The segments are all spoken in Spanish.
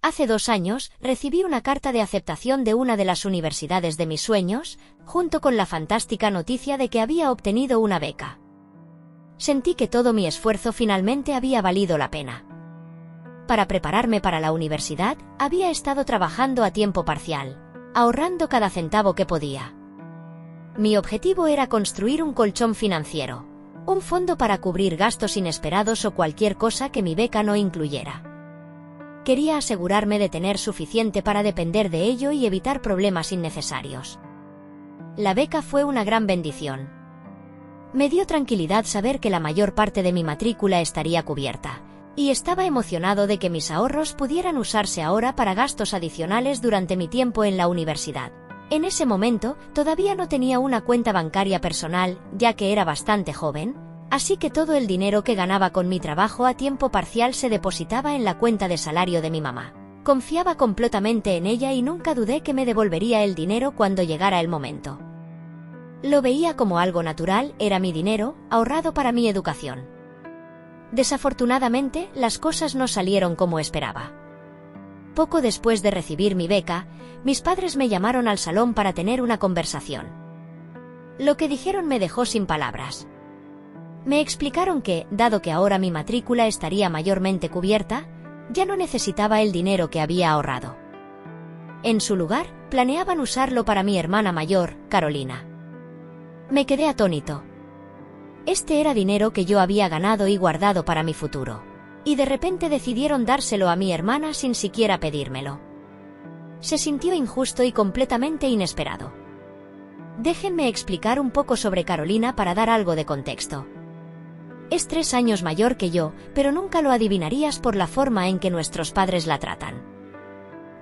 Hace 2 años, recibí una carta de aceptación de una de las universidades de mis sueños, junto con la fantástica noticia de que había obtenido una beca. Sentí que todo mi esfuerzo finalmente había valido la pena. Para prepararme para la universidad, había estado trabajando a tiempo parcial, ahorrando cada centavo que podía. Mi objetivo era construir un colchón financiero, un fondo para cubrir gastos inesperados o cualquier cosa que mi beca no incluyera. Quería asegurarme de tener suficiente para depender de ello y evitar problemas innecesarios. La beca fue una gran bendición. Me dio tranquilidad saber que la mayor parte de mi matrícula estaría cubierta, y estaba emocionado de que mis ahorros pudieran usarse ahora para gastos adicionales durante mi tiempo en la universidad. En ese momento, todavía no tenía una cuenta bancaria personal, ya que era bastante joven, así que todo el dinero que ganaba con mi trabajo a tiempo parcial se depositaba en la cuenta de salario de mi mamá. Confiaba completamente en ella y nunca dudé que me devolvería el dinero cuando llegara el momento. Lo veía como algo natural, era mi dinero, ahorrado para mi educación. Desafortunadamente, las cosas no salieron como esperaba. Poco después de recibir mi beca, mis padres me llamaron al salón para tener una conversación. Lo que dijeron me dejó sin palabras. Me explicaron que, dado que ahora mi matrícula estaría mayormente cubierta, ya no necesitaba el dinero que había ahorrado. En su lugar, planeaban usarlo para mi hermana mayor, Carolina. Me quedé atónito. Este era dinero que yo había ganado y guardado para mi futuro. Y de repente decidieron dárselo a mi hermana sin siquiera pedírmelo. Se sintió injusto y completamente inesperado. Déjenme explicar un poco sobre Carolina para dar algo de contexto. Es 3 años mayor que yo, pero nunca lo adivinarías por la forma en que nuestros padres la tratan.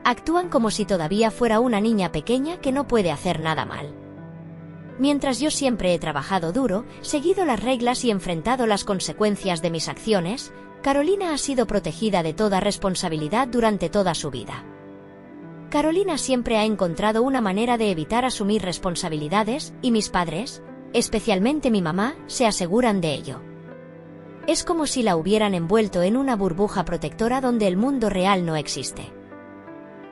Actúan como si todavía fuera una niña pequeña que no puede hacer nada mal. Mientras yo siempre he trabajado duro, seguido las reglas y enfrentado las consecuencias de mis acciones, Carolina ha sido protegida de toda responsabilidad durante toda su vida. Carolina siempre ha encontrado una manera de evitar asumir responsabilidades, y mis padres, especialmente mi mamá, se aseguran de ello. Es como si la hubieran envuelto en una burbuja protectora donde el mundo real no existe.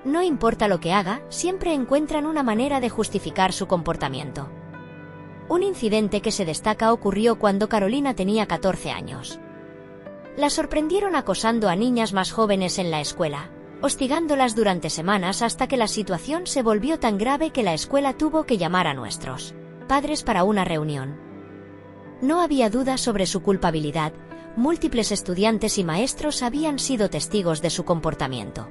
No importa lo que haga, siempre encuentran una manera de justificar su comportamiento. Un incidente que se destaca ocurrió cuando Carolina tenía 14 años. La sorprendieron acosando a niñas más jóvenes en la escuela, hostigándolas durante semanas hasta que la situación se volvió tan grave que la escuela tuvo que llamar a nuestros padres para una reunión. No había duda sobre su culpabilidad, múltiples estudiantes y maestros habían sido testigos de su comportamiento.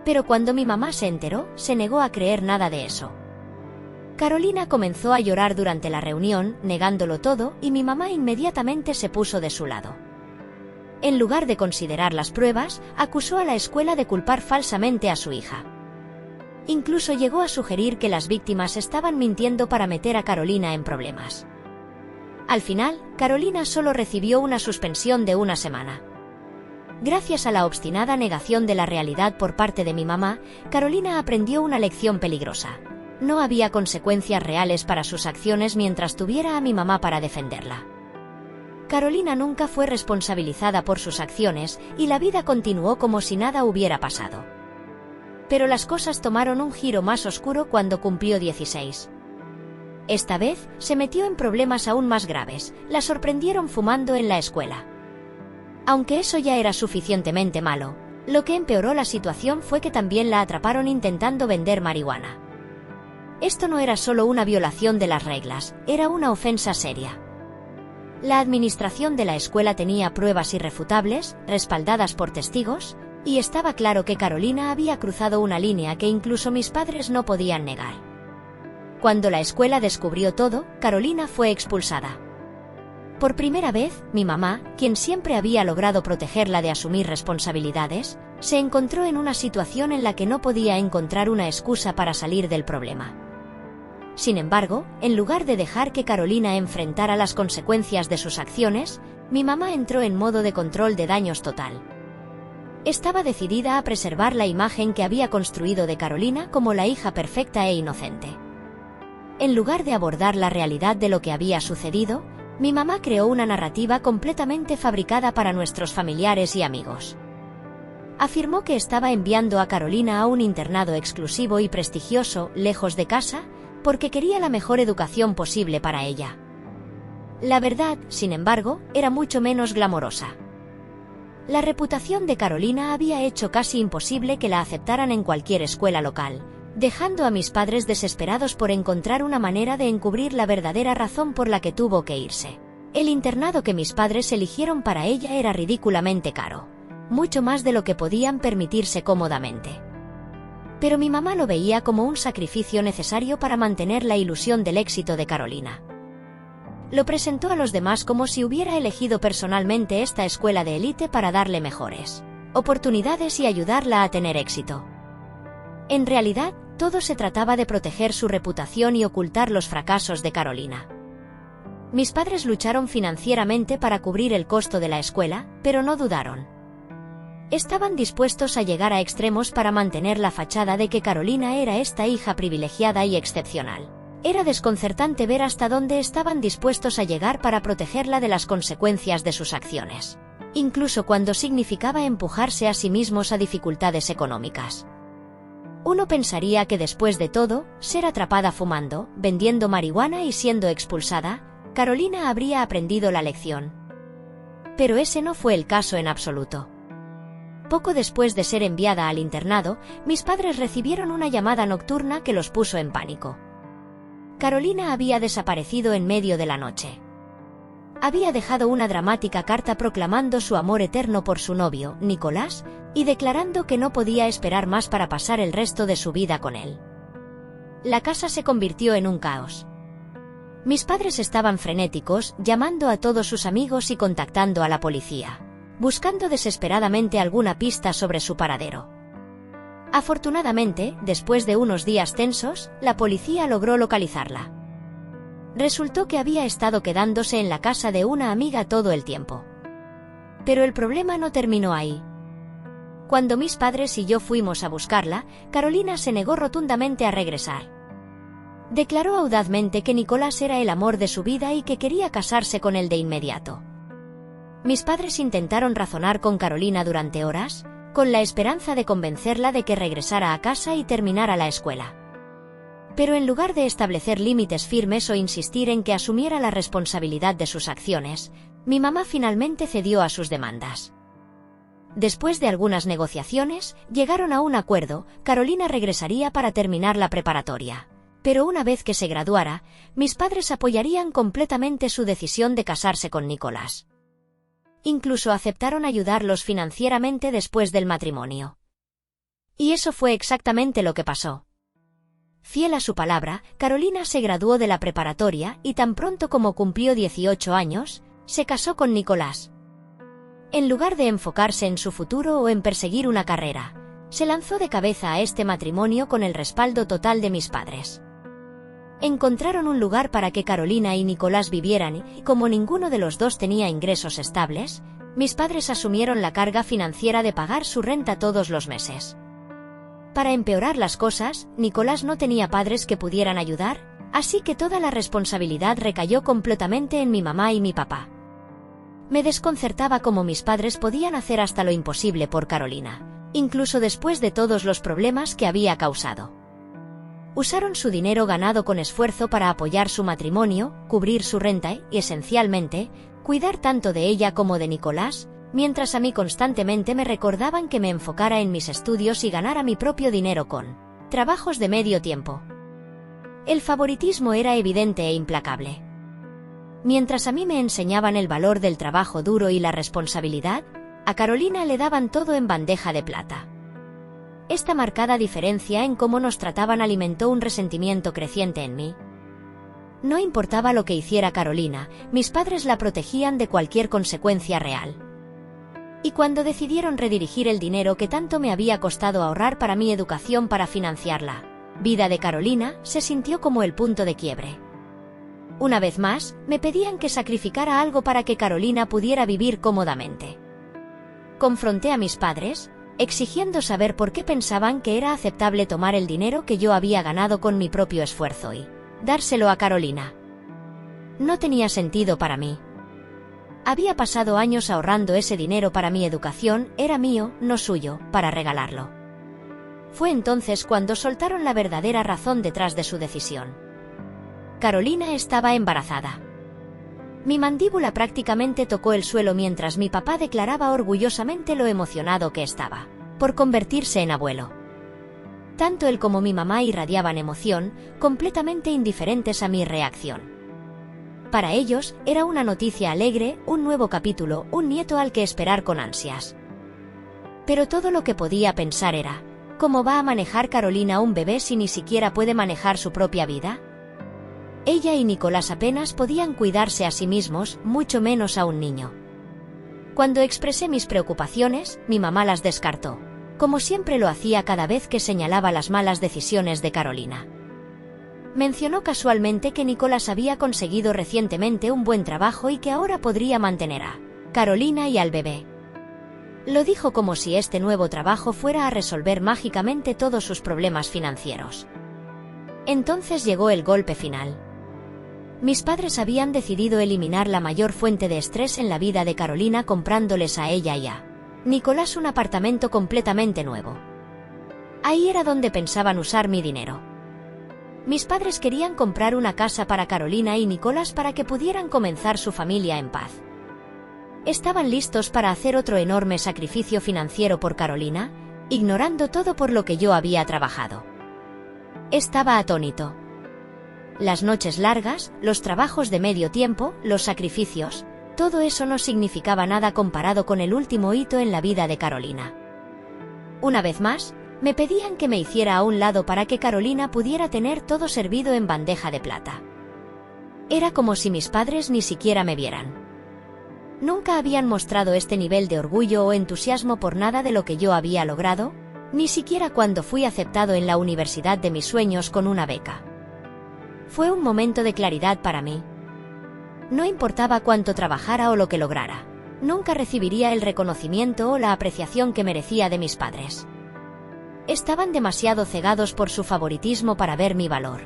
Pero cuando mi mamá se enteró, se negó a creer nada de eso. Carolina comenzó a llorar durante la reunión, negándolo todo, y mi mamá inmediatamente se puso de su lado. En lugar de considerar las pruebas, acusó a la escuela de culpar falsamente a su hija. Incluso llegó a sugerir que las víctimas estaban mintiendo para meter a Carolina en problemas. Al final, Carolina solo recibió una suspensión de 1 semana. Gracias a la obstinada negación de la realidad por parte de mi mamá, Carolina aprendió una lección peligrosa. No había consecuencias reales para sus acciones mientras tuviera a mi mamá para defenderla. Carolina nunca fue responsabilizada por sus acciones, y la vida continuó como si nada hubiera pasado. Pero las cosas tomaron un giro más oscuro cuando cumplió 16. Esta vez, se metió en problemas aún más graves, la sorprendieron fumando en la escuela. Aunque eso ya era suficientemente malo, lo que empeoró la situación fue que también la atraparon intentando vender marihuana. Esto no era solo una violación de las reglas, era una ofensa seria. La administración de la escuela tenía pruebas irrefutables, respaldadas por testigos, y estaba claro que Carolina había cruzado una línea que incluso mis padres no podían negar. Cuando la escuela descubrió todo, Carolina fue expulsada. Por primera vez, mi mamá, quien siempre había logrado protegerla de asumir responsabilidades, se encontró en una situación en la que no podía encontrar una excusa para salir del problema. Sin embargo, en lugar de dejar que Carolina enfrentara las consecuencias de sus acciones, mi mamá entró en modo de control de daños total. Estaba decidida a preservar la imagen que había construido de Carolina como la hija perfecta e inocente. En lugar de abordar la realidad de lo que había sucedido, mi mamá creó una narrativa completamente fabricada para nuestros familiares y amigos. Afirmó que estaba enviando a Carolina a un internado exclusivo y prestigioso, lejos de casa, porque quería la mejor educación posible para ella. La verdad, sin embargo, era mucho menos glamorosa. La reputación de Carolina había hecho casi imposible que la aceptaran en cualquier escuela local, dejando a mis padres desesperados por encontrar una manera de encubrir la verdadera razón por la que tuvo que irse. El internado que mis padres eligieron para ella era ridículamente caro, mucho más de lo que podían permitirse cómodamente. Pero mi mamá lo veía como un sacrificio necesario para mantener la ilusión del éxito de Carolina. Lo presentó a los demás como si hubiera elegido personalmente esta escuela de élite para darle mejores oportunidades y ayudarla a tener éxito. En realidad, todo se trataba de proteger su reputación y ocultar los fracasos de Carolina. Mis padres lucharon financieramente para cubrir el costo de la escuela, pero no dudaron. Estaban dispuestos a llegar a extremos para mantener la fachada de que Carolina era esta hija privilegiada y excepcional. Era desconcertante ver hasta dónde estaban dispuestos a llegar para protegerla de las consecuencias de sus acciones, incluso cuando significaba empujarse a sí mismos a dificultades económicas. Uno pensaría que después de todo, ser atrapada fumando, vendiendo marihuana y siendo expulsada, Carolina habría aprendido la lección. Pero ese no fue el caso en absoluto. Poco después de ser enviada al internado, mis padres recibieron una llamada nocturna que los puso en pánico. Carolina había desaparecido en medio de la noche. Había dejado una dramática carta proclamando su amor eterno por su novio, Nicolás, y declarando que no podía esperar más para pasar el resto de su vida con él. La casa se convirtió en un caos. Mis padres estaban frenéticos, llamando a todos sus amigos y contactando a la policía, buscando desesperadamente alguna pista sobre su paradero. Afortunadamente, después de unos días tensos, la policía logró localizarla. Resultó que había estado quedándose en la casa de una amiga todo el tiempo. Pero el problema no terminó ahí. Cuando mis padres y yo fuimos a buscarla, Carolina se negó rotundamente a regresar. Declaró audazmente que Nicolás era el amor de su vida y que quería casarse con él de inmediato. Mis padres intentaron razonar con Carolina durante horas, con la esperanza de convencerla de que regresara a casa y terminara la escuela. Pero en lugar de establecer límites firmes o insistir en que asumiera la responsabilidad de sus acciones, mi mamá finalmente cedió a sus demandas. Después de algunas negociaciones, llegaron a un acuerdo. Carolina regresaría para terminar la preparatoria. Pero una vez que se graduara, mis padres apoyarían completamente su decisión de casarse con Nicolás. Incluso aceptaron ayudarlos financieramente después del matrimonio. Y eso fue exactamente lo que pasó. Fiel a su palabra, Carolina se graduó de la preparatoria y tan pronto como cumplió 18 años, se casó con Nicolás. En lugar de enfocarse en su futuro o en perseguir una carrera, se lanzó de cabeza a este matrimonio con el respaldo total de mis padres. Encontraron un lugar para que Carolina y Nicolás vivieran y, como ninguno de los dos tenía ingresos estables, mis padres asumieron la carga financiera de pagar su renta todos los meses. Para empeorar las cosas, Nicolás no tenía padres que pudieran ayudar, así que toda la responsabilidad recayó completamente en mi mamá y mi papá. Me desconcertaba cómo mis padres podían hacer hasta lo imposible por Carolina, incluso después de todos los problemas que había causado. Usaron su dinero ganado con esfuerzo para apoyar su matrimonio, cubrir su renta y, esencialmente, cuidar tanto de ella como de Nicolás, mientras a mí constantemente me recordaban que me enfocara en mis estudios y ganara mi propio dinero con trabajos de medio tiempo. El favoritismo era evidente e implacable. Mientras a mí me enseñaban el valor del trabajo duro y la responsabilidad, a Carolina le daban todo en bandeja de plata. Esta marcada diferencia en cómo nos trataban alimentó un resentimiento creciente en mí. No importaba lo que hiciera Carolina, mis padres la protegían de cualquier consecuencia real. Y cuando decidieron redirigir el dinero que tanto me había costado ahorrar para mi educación para financiar la vida de Carolina, se sintió como el punto de quiebre. Una vez más, me pedían que sacrificara algo para que Carolina pudiera vivir cómodamente. Confronté a mis padres, exigiendo saber por qué pensaban que era aceptable tomar el dinero que yo había ganado con mi propio esfuerzo y dárselo a Carolina. No tenía sentido para mí. Había pasado años ahorrando ese dinero para mi educación, era mío, no suyo, para regalarlo. Fue entonces cuando soltaron la verdadera razón detrás de su decisión. Carolina estaba embarazada. Mi mandíbula prácticamente tocó el suelo mientras mi papá declaraba orgullosamente lo emocionado que estaba por convertirse en abuelo. Tanto él como mi mamá irradiaban emoción, completamente indiferentes a mi reacción. Para ellos, era una noticia alegre, un nuevo capítulo, un nieto al que esperar con ansias. Pero todo lo que podía pensar era, ¿cómo va a manejar Carolina un bebé si ni siquiera puede manejar su propia vida? Ella y Nicolás apenas podían cuidarse a sí mismos, mucho menos a un niño. Cuando expresé mis preocupaciones, mi mamá las descartó, como siempre lo hacía cada vez que señalaba las malas decisiones de Carolina. Mencionó casualmente que Nicolás había conseguido recientemente un buen trabajo y que ahora podría mantener a Carolina y al bebé. Lo dijo como si este nuevo trabajo fuera a resolver mágicamente todos sus problemas financieros. Entonces llegó el golpe final. Mis padres habían decidido eliminar la mayor fuente de estrés en la vida de Carolina comprándoles a ella y a Nicolás un apartamento completamente nuevo. Ahí era donde pensaban usar mi dinero. Mis padres querían comprar una casa para Carolina y Nicolás para que pudieran comenzar su familia en paz. Estaban listos para hacer otro enorme sacrificio financiero por Carolina, ignorando todo por lo que yo había trabajado. Estaba atónito. Las noches largas, los trabajos de medio tiempo, los sacrificios, todo eso no significaba nada comparado con el último hito en la vida de Carolina. Una vez más, me pedían que me hiciera a un lado para que Carolina pudiera tener todo servido en bandeja de plata. Era como si mis padres ni siquiera me vieran. Nunca habían mostrado este nivel de orgullo o entusiasmo por nada de lo que yo había logrado, ni siquiera cuando fui aceptado en la universidad de mis sueños con una beca. Fue un momento de claridad para mí. No importaba cuánto trabajara o lo que lograra, nunca recibiría el reconocimiento o la apreciación que merecía de mis padres. Estaban demasiado cegados por su favoritismo para ver mi valor.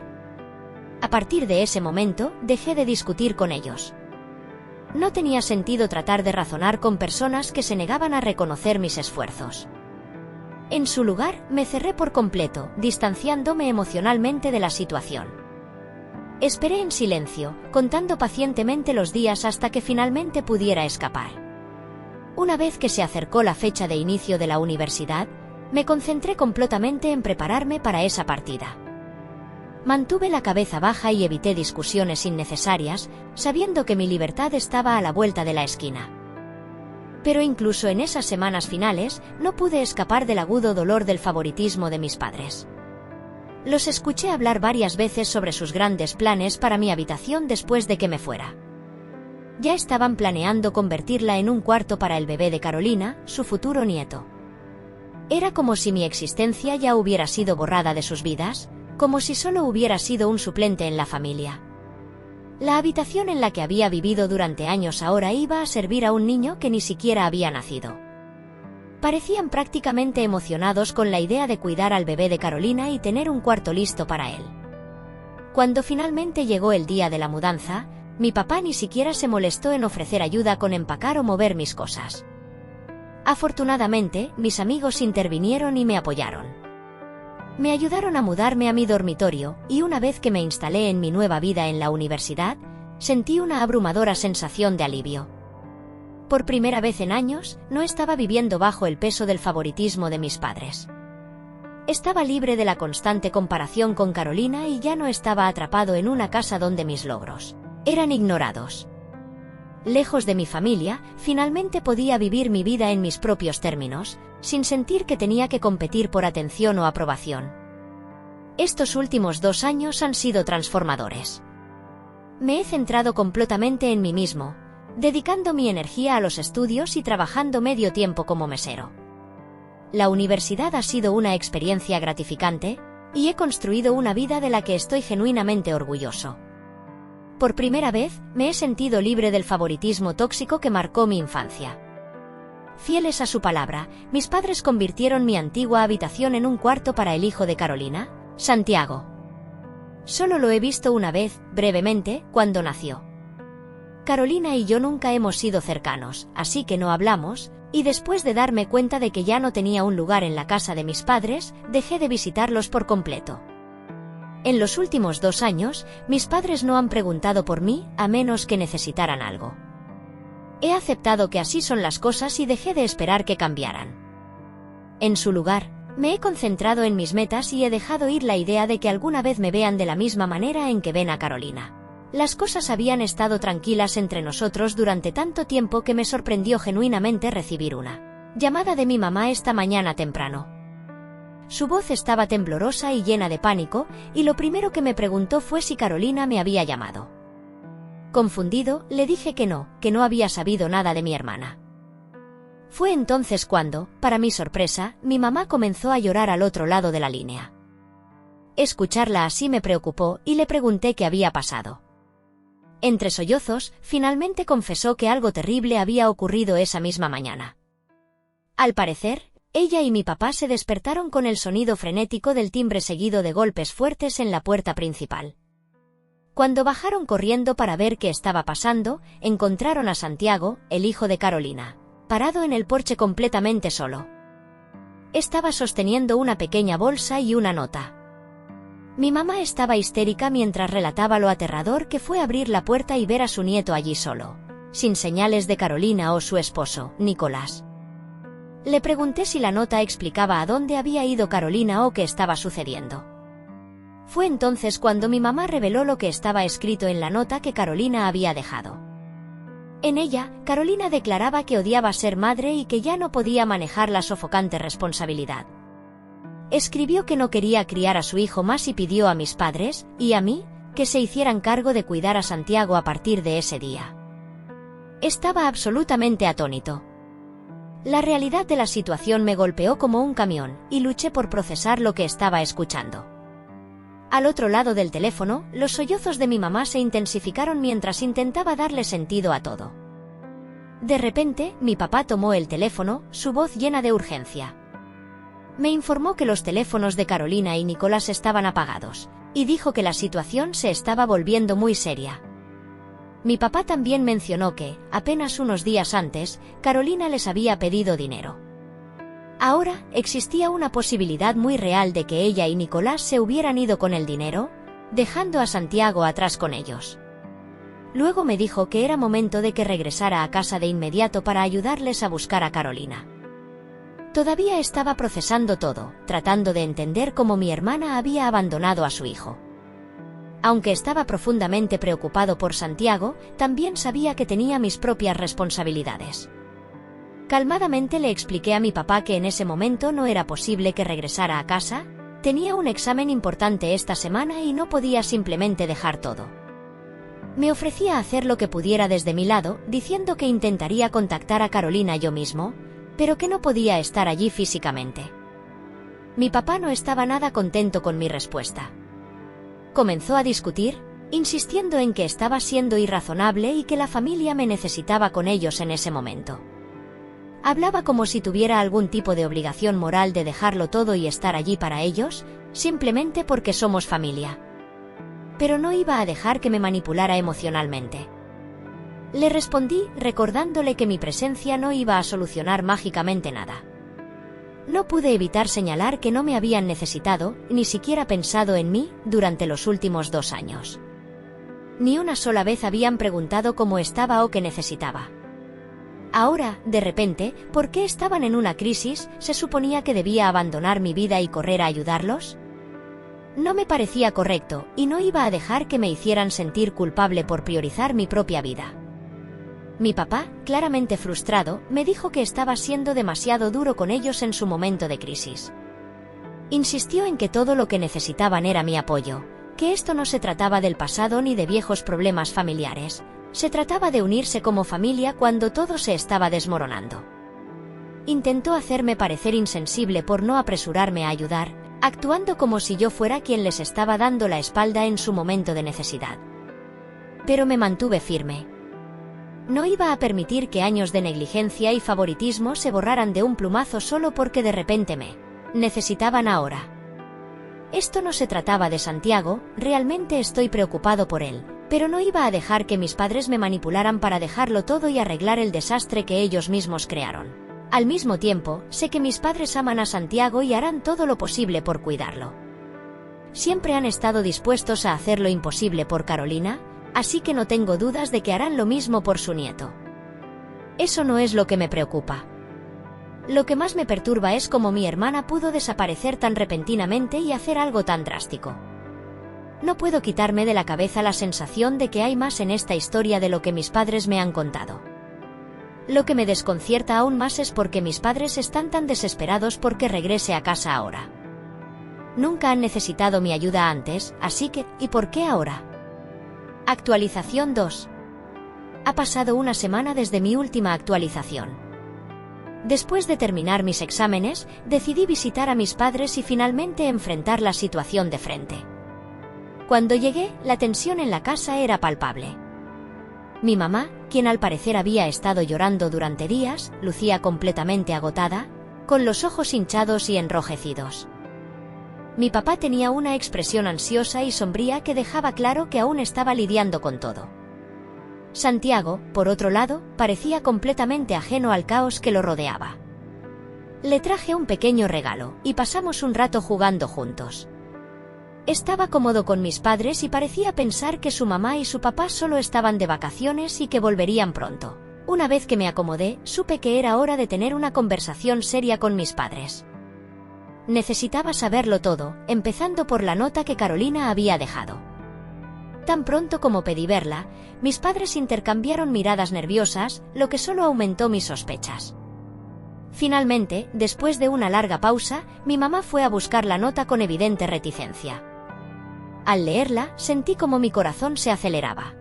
A partir de ese momento, dejé de discutir con ellos. No tenía sentido tratar de razonar con personas que se negaban a reconocer mis esfuerzos. En su lugar, me cerré por completo, distanciándome emocionalmente de la situación. Esperé en silencio, contando pacientemente los días hasta que finalmente pudiera escapar. Una vez que se acercó la fecha de inicio de la universidad, me concentré completamente en prepararme para esa partida. Mantuve la cabeza baja y evité discusiones innecesarias, sabiendo que mi libertad estaba a la vuelta de la esquina. Pero incluso en esas semanas finales, no pude escapar del agudo dolor del favoritismo de mis padres. Los escuché hablar varias veces sobre sus grandes planes para mi habitación después de que me fuera. Ya estaban planeando convertirla en un cuarto para el bebé de Carolina, su futuro nieto. Era como si mi existencia ya hubiera sido borrada de sus vidas, como si solo hubiera sido un suplente en la familia. La habitación en la que había vivido durante años ahora iba a servir a un niño que ni siquiera había nacido. Parecían prácticamente emocionados con la idea de cuidar al bebé de Carolina y tener un cuarto listo para él. Cuando finalmente llegó el día de la mudanza, mi papá ni siquiera se molestó en ofrecer ayuda con empacar o mover mis cosas. Afortunadamente, mis amigos intervinieron y me apoyaron. Me ayudaron a mudarme a mi dormitorio, y una vez que me instalé en mi nueva vida en la universidad, sentí una abrumadora sensación de alivio. Por primera vez en años, no estaba viviendo bajo el peso del favoritismo de mis padres. Estaba libre de la constante comparación con Carolina y ya no estaba atrapado en una casa donde mis logros eran ignorados. Lejos de mi familia, finalmente podía vivir mi vida en mis propios términos, sin sentir que tenía que competir por atención o aprobación. Estos últimos 2 años han sido transformadores. Me he centrado completamente en mí mismo, dedicando mi energía a los estudios y trabajando medio tiempo como mesero. La universidad ha sido una experiencia gratificante, y he construido una vida de la que estoy genuinamente orgulloso. Por primera vez, me he sentido libre del favoritismo tóxico que marcó mi infancia. Fieles a su palabra, mis padres convirtieron mi antigua habitación en un cuarto para el hijo de Carolina, Santiago. Solo lo he visto una vez, brevemente, cuando nació. Carolina y yo nunca hemos sido cercanos, así que no hablamos, y después de darme cuenta de que ya no tenía un lugar en la casa de mis padres, dejé de visitarlos por completo. En los últimos 2 años, mis padres no han preguntado por mí, a menos que necesitaran algo. He aceptado que así son las cosas y dejé de esperar que cambiaran. En su lugar, me he concentrado en mis metas y he dejado ir la idea de que alguna vez me vean de la misma manera en que ven a Carolina. Las cosas habían estado tranquilas entre nosotros durante tanto tiempo que me sorprendió genuinamente recibir una llamada de mi mamá esta mañana temprano. Su voz estaba temblorosa y llena de pánico, y lo primero que me preguntó fue si Carolina me había llamado. Confundido, le dije que no había sabido nada de mi hermana. Fue entonces cuando, para mi sorpresa, mi mamá comenzó a llorar al otro lado de la línea. Escucharla así me preocupó y le pregunté qué había pasado. Entre sollozos, finalmente confesó que algo terrible había ocurrido esa misma mañana. Al parecer, ella y mi papá se despertaron con el sonido frenético del timbre seguido de golpes fuertes en la puerta principal. Cuando bajaron corriendo para ver qué estaba pasando, encontraron a Santiago, el hijo de Carolina, parado en el porche completamente solo. Estaba sosteniendo una pequeña bolsa y una nota. Mi mamá estaba histérica mientras relataba lo aterrador que fue abrir la puerta y ver a su nieto allí solo, sin señales de Carolina o su esposo, Nicolás. Le pregunté si la nota explicaba a dónde había ido Carolina o qué estaba sucediendo. Fue entonces cuando mi mamá reveló lo que estaba escrito en la nota que Carolina había dejado. En ella, Carolina declaraba que odiaba ser madre y que ya no podía manejar la sofocante responsabilidad. Escribió que no quería criar a su hijo más y pidió a mis padres, y a mí, que se hicieran cargo de cuidar a Santiago a partir de ese día. Estaba absolutamente atónito. La realidad de la situación me golpeó como un camión, y luché por procesar lo que estaba escuchando. Al otro lado del teléfono, los sollozos de mi mamá se intensificaron mientras intentaba darle sentido a todo. De repente, mi papá tomó el teléfono, su voz llena de urgencia. Me informó que los teléfonos de Carolina y Nicolás estaban apagados, y dijo que la situación se estaba volviendo muy seria. Mi papá también mencionó que, apenas unos días antes, Carolina les había pedido dinero. Ahora, existía una posibilidad muy real de que ella y Nicolás se hubieran ido con el dinero, dejando a Santiago atrás con ellos. Luego me dijo que era momento de que regresara a casa de inmediato para ayudarles a buscar a Carolina. Todavía estaba procesando todo, tratando de entender cómo mi hermana había abandonado a su hijo. Aunque estaba profundamente preocupado por Santiago, también sabía que tenía mis propias responsabilidades. Calmadamente le expliqué a mi papá que en ese momento no era posible que regresara a casa, tenía un examen importante esta semana y no podía simplemente dejar todo. Me ofrecía hacer lo que pudiera desde mi lado, diciendo que intentaría contactar a Carolina yo mismo, pero que no podía estar allí físicamente. Mi papá no estaba nada contento con mi respuesta. Comenzó a discutir, insistiendo en que estaba siendo irrazonable y que la familia me necesitaba con ellos en ese momento. Hablaba como si tuviera algún tipo de obligación moral de dejarlo todo y estar allí para ellos, simplemente porque somos familia. Pero no iba a dejar que me manipulara emocionalmente. Le respondí, recordándole que mi presencia no iba a solucionar mágicamente nada. No pude evitar señalar que no me habían necesitado, ni siquiera pensado en mí, durante los últimos 2 años. Ni una sola vez habían preguntado cómo estaba o qué necesitaba. Ahora, de repente, ¿por qué estaban en una crisis? ¿Se suponía que debía abandonar mi vida y correr a ayudarlos? No me parecía correcto, y no iba a dejar que me hicieran sentir culpable por priorizar mi propia vida. Mi papá, claramente frustrado, me dijo que estaba siendo demasiado duro con ellos en su momento de crisis. Insistió en que todo lo que necesitaban era mi apoyo, que esto no se trataba del pasado ni de viejos problemas familiares, se trataba de unirse como familia cuando todo se estaba desmoronando. Intentó hacerme parecer insensible por no apresurarme a ayudar, actuando como si yo fuera quien les estaba dando la espalda en su momento de necesidad. Pero me mantuve firme. No iba a permitir que años de negligencia y favoritismo se borraran de un plumazo solo porque de repente me necesitaban ahora. Esto no se trataba de Santiago, realmente estoy preocupado por él, Pero no iba a dejar que mis padres me manipularan para dejarlo todo y arreglar el desastre que ellos mismos crearon. Al mismo tiempo, sé que mis padres aman a Santiago y harán todo lo posible por cuidarlo. Siempre han estado dispuestos a hacer lo imposible por Carolina, así que no tengo dudas de que harán lo mismo por su nieto. Eso no es lo que me preocupa. Lo que más me perturba es cómo mi hermana pudo desaparecer tan repentinamente y hacer algo tan drástico. No puedo quitarme de la cabeza la sensación de que hay más en esta historia de lo que mis padres me han contado. Lo que me desconcierta aún más es porque mis padres están tan desesperados porque regrese a casa ahora. Nunca han necesitado mi ayuda antes, así que, ¿y por qué ahora? Actualización 2. Ha pasado una semana desde mi última actualización. Después de terminar mis exámenes, decidí visitar a mis padres y finalmente enfrentar la situación de frente. Cuando llegué, la tensión en la casa era palpable. Mi mamá, quien al parecer había estado llorando durante días, lucía completamente agotada, con los ojos hinchados y enrojecidos. Mi papá tenía una expresión ansiosa y sombría que dejaba claro que aún estaba lidiando con todo. Santiago, por otro lado, parecía completamente ajeno al caos que lo rodeaba. Le traje un pequeño regalo, y pasamos un rato jugando juntos. Estaba cómodo con mis padres y parecía pensar que su mamá y su papá solo estaban de vacaciones y que volverían pronto. Una vez que me acomodé, supe que era hora de tener una conversación seria con mis padres. Necesitaba saberlo todo, empezando por la nota que Carolina había dejado. Tan pronto como pedí verla, mis padres intercambiaron miradas nerviosas, lo que solo aumentó mis sospechas. Finalmente, después de una larga pausa, mi mamá fue a buscar la nota con evidente reticencia. Al leerla, sentí como mi corazón se aceleraba.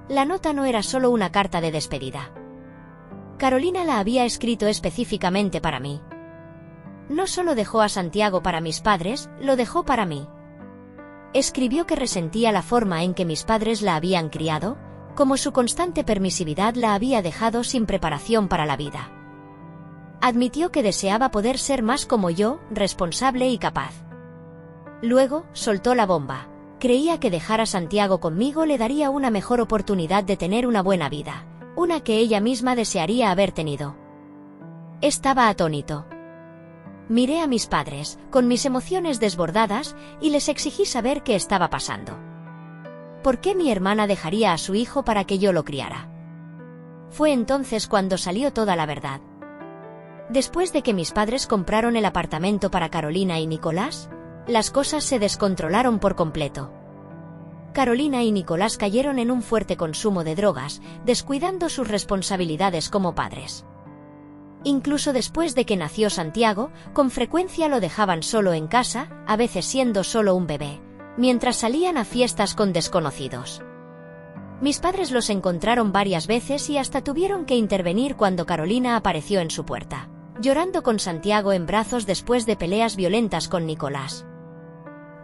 La nota no era solo una carta de despedida. Carolina la había escrito específicamente para mí. No solo dejó a Santiago para mis padres, lo dejó para mí. Escribió que resentía la forma en que mis padres la habían criado, como su constante permisividad la había dejado sin preparación para la vida. Admitió que deseaba poder ser más como yo, responsable y capaz. Luego, soltó la bomba. Creía que dejar a Santiago conmigo le daría una mejor oportunidad de tener una buena vida, una que ella misma desearía haber tenido. Estaba atónito. Miré a mis padres, con mis emociones desbordadas, y les exigí saber qué estaba pasando. ¿Por qué mi hermana dejaría a su hijo para que yo lo criara? Fue entonces cuando salió toda la verdad. Después de que mis padres compraron el apartamento para Carolina y Nicolás, las cosas se descontrolaron por completo. Carolina y Nicolás cayeron en un fuerte consumo de drogas, descuidando sus responsabilidades como padres. Incluso después de que nació Santiago, con frecuencia lo dejaban solo en casa, a veces siendo solo un bebé, mientras salían a fiestas con desconocidos. Mis padres los encontraron varias veces y hasta tuvieron que intervenir cuando Carolina apareció en su puerta, llorando con Santiago en brazos después de peleas violentas con Nicolás.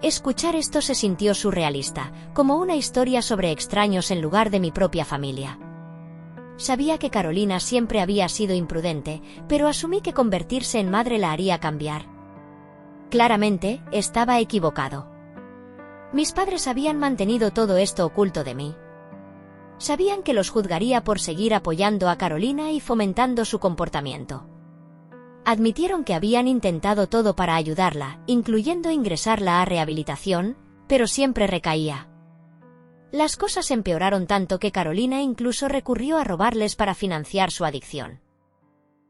Escuchar esto se sintió surrealista, como una historia sobre extraños en lugar de mi propia familia. Sabía que Carolina siempre había sido imprudente, pero asumí que convertirse en madre la haría cambiar. Claramente, estaba equivocado. Mis padres habían mantenido todo esto oculto de mí. Sabían que los juzgaría por seguir apoyando a Carolina y fomentando su comportamiento. Admitieron que habían intentado todo para ayudarla, incluyendo ingresarla a rehabilitación, pero siempre recaía. Las cosas empeoraron tanto que Carolina incluso recurrió a robarles para financiar su adicción.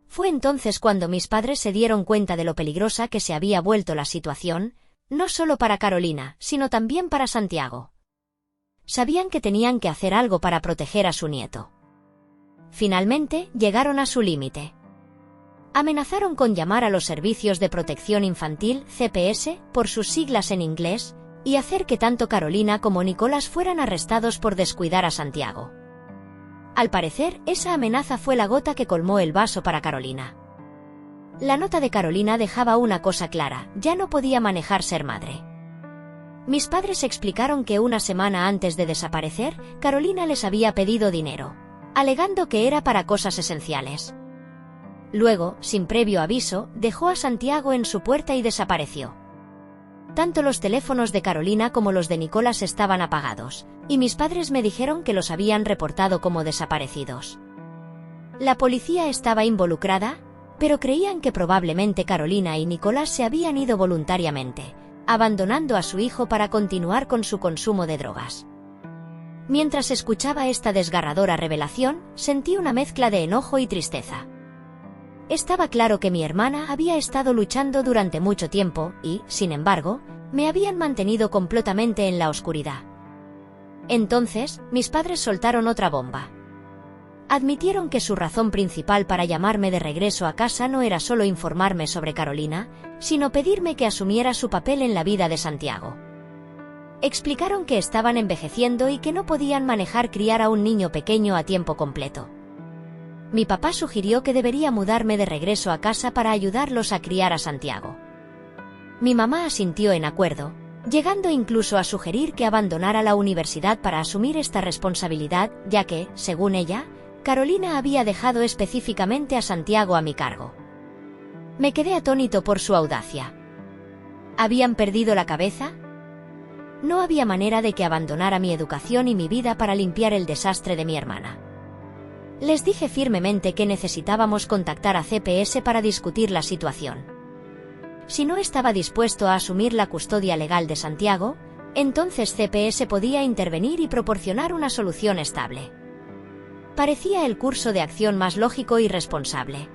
Fue entonces cuando mis padres se dieron cuenta de lo peligrosa que se había vuelto la situación, no solo para Carolina, sino también para Santiago. Sabían que tenían que hacer algo para proteger a su nieto. Finalmente, llegaron a su límite. Amenazaron con llamar a los Servicios de Protección Infantil, CPS, por sus siglas en inglés, y hacer que tanto Carolina como Nicolás fueran arrestados por descuidar a Santiago. Al parecer, esa amenaza fue la gota que colmó el vaso para Carolina. La nota de Carolina dejaba una cosa clara: ya no podía manejar ser madre. Mis padres explicaron que una semana antes de desaparecer, Carolina les había pedido dinero, alegando que era para cosas esenciales. Luego, sin previo aviso, dejó a Santiago en su puerta y desapareció. Tanto los teléfonos de Carolina como los de Nicolás estaban apagados, y mis padres me dijeron que los habían reportado como desaparecidos. La policía estaba involucrada, pero creían que probablemente Carolina y Nicolás se habían ido voluntariamente, abandonando a su hijo para continuar con su consumo de drogas. Mientras escuchaba esta desgarradora revelación, sentí una mezcla de enojo y tristeza. Estaba claro que mi hermana había estado luchando durante mucho tiempo y, sin embargo, me habían mantenido completamente en la oscuridad. Entonces, mis padres soltaron otra bomba. Admitieron que su razón principal para llamarme de regreso a casa no era solo informarme sobre Carolina, sino pedirme que asumiera su papel en la vida de Santiago. Explicaron que estaban envejeciendo y que no podían manejar criar a un niño pequeño a tiempo completo. Mi papá sugirió que debería mudarme de regreso a casa para ayudarlos a criar a Santiago. Mi mamá asintió en acuerdo, llegando incluso a sugerir que abandonara la universidad para asumir esta responsabilidad, ya que, según ella, Carolina había dejado específicamente a Santiago a mi cargo. Me quedé atónito por su audacia. ¿Habían perdido la cabeza? No había manera de que abandonara mi educación y mi vida para limpiar el desastre de mi hermana. Les dije firmemente que necesitábamos contactar a CPS para discutir la situación. Si no estaba dispuesto a asumir la custodia legal de Santiago, entonces CPS podía intervenir y proporcionar una solución estable. Parecía el curso de acción más lógico y responsable.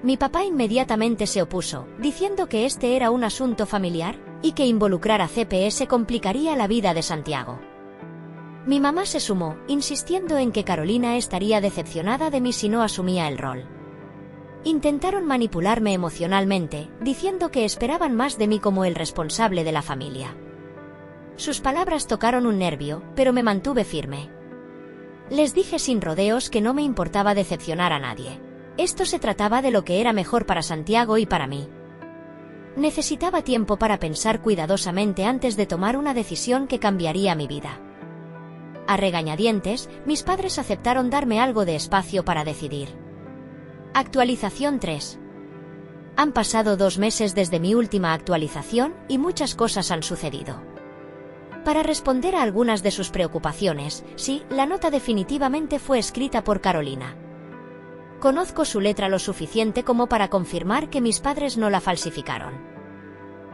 Mi papá inmediatamente se opuso, diciendo que este era un asunto familiar, y que involucrar a CPS complicaría la vida de Santiago. Mi mamá se sumó, insistiendo en que Carolina estaría decepcionada de mí si no asumía el rol. Intentaron manipularme emocionalmente, diciendo que esperaban más de mí como el responsable de la familia. Sus palabras tocaron un nervio, pero me mantuve firme. Les dije sin rodeos que no me importaba decepcionar a nadie. Esto se trataba de lo que era mejor para Santiago y para mí. Necesitaba tiempo para pensar cuidadosamente antes de tomar una decisión que cambiaría mi vida. A regañadientes, mis padres aceptaron darme algo de espacio para decidir. Actualización 3. Han pasado 2 meses desde mi última actualización y muchas cosas han sucedido. Para responder a algunas de sus preocupaciones, sí, la nota definitivamente fue escrita por Carolina. Conozco su letra lo suficiente como para confirmar que mis padres no la falsificaron.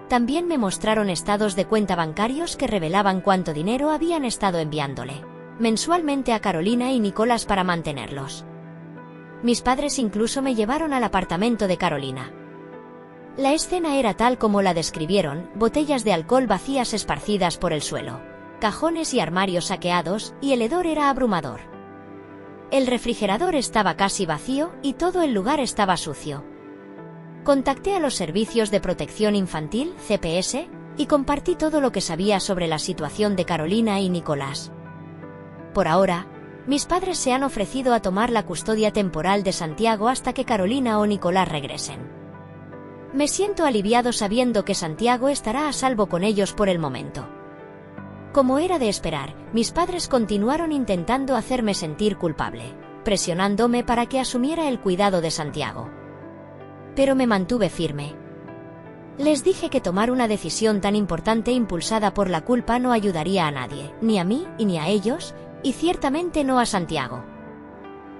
También me mostraron estados de cuenta bancarios que revelaban cuánto dinero habían estado enviándole mensualmente a Carolina y Nicolás para mantenerlos. Mis padres incluso me llevaron al apartamento de Carolina. La escena era tal como la describieron: botellas de alcohol vacías esparcidas por el suelo, cajones y armarios saqueados, y el hedor era abrumador. El refrigerador estaba casi vacío y todo el lugar estaba sucio. Contacté a los servicios de protección infantil, CPS, y compartí todo lo que sabía sobre la situación de Carolina y Nicolás. Por ahora, mis padres se han ofrecido a tomar la custodia temporal de Santiago hasta que Carolina o Nicolás regresen. Me siento aliviado sabiendo que Santiago estará a salvo con ellos por el momento. Como era de esperar, mis padres continuaron intentando hacerme sentir culpable, presionándome para que asumiera el cuidado de Santiago. Pero me mantuve firme. Les dije que tomar una decisión tan importante impulsada por la culpa no ayudaría a nadie, ni a mí y ni a ellos, y ciertamente no a Santiago.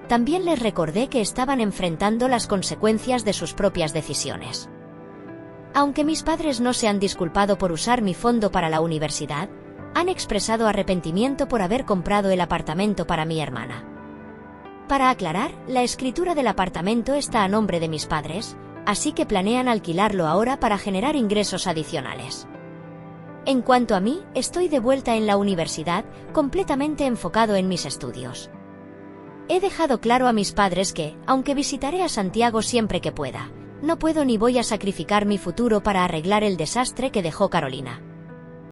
También les recordé que estaban enfrentando las consecuencias de sus propias decisiones. Aunque mis padres no se han disculpado por usar mi fondo para la universidad, han expresado arrepentimiento por haber comprado el apartamento para mi hermana. Para aclarar, la escritura del apartamento está a nombre de mis padres, así que planean alquilarlo ahora para generar ingresos adicionales. En cuanto a mí, estoy de vuelta en la universidad, completamente enfocado en mis estudios. He dejado claro a mis padres que, aunque visitaré a Santiago siempre que pueda, no puedo ni voy a sacrificar mi futuro para arreglar el desastre que dejó Carolina.